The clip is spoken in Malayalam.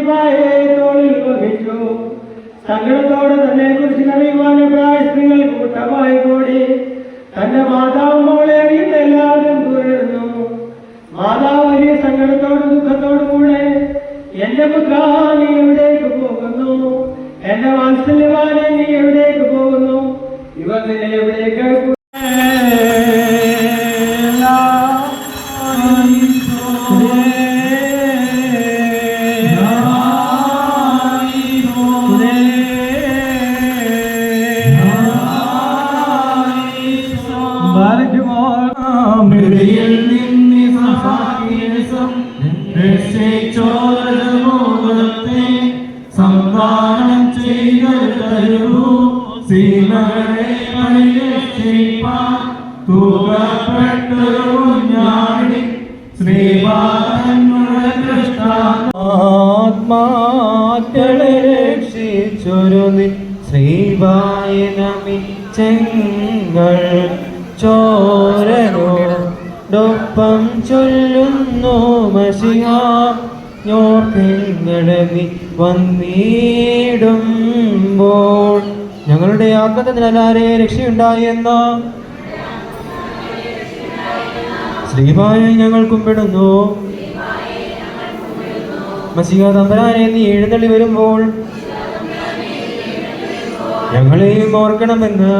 ശ്രീബായെ തോളിൽ വഹിച്ചു. സങ്കടത്തോടെ തന്നെ കുറിച്ച് അറിയുവാൻ സ്ത്രീകൾ കൂട്ടമായി കൂടി. തന്റെ മാതാവ് മോളെ അറിയുന്ന എല്ലാവരും തുടർന്നു. മാതാവ് വലിയ സങ്കടത്തോടും ദുഃഖത്തോടും കൂടെ, എന്റെ പുത്ര നീ എവിടേക്ക് പോകുന്നു? എന്റെ വാത്സല്യവാനെ നീ എവിടേക്ക് പോകുന്നു? ഇവർ നിന്നെ എവിടേക്ക് സംധാനം ചെയ്തു സീമകളെ തൂക്കപ്പെട്ടൊരു ഞാടി ശ്രീവാദങ്ങളുടെ ആത്മാക്കളെ രക്ഷിച്ചൊരു ശ്രീവായനമി ചെങ്ങൾ ചോരനോടൊപ്പം ചൊല്ലുന്നു മഷിഹാ ഞോർത്തിങ്ങളി വന്നിടുമ്പോൾ ഞങ്ങളുടെ ആത്മത്തിനാരെ രക്ഷയുണ്ടായെന്ന ശ്രീഭായെ ഞങ്ങൾ കുമ്പിടുന്നു. മസിഹാ തമ്പുരാനെ നീ എഴുന്നള്ളി വരുമ്പോൾ ഞങ്ങളെയും ഓർക്കണമെന്ന്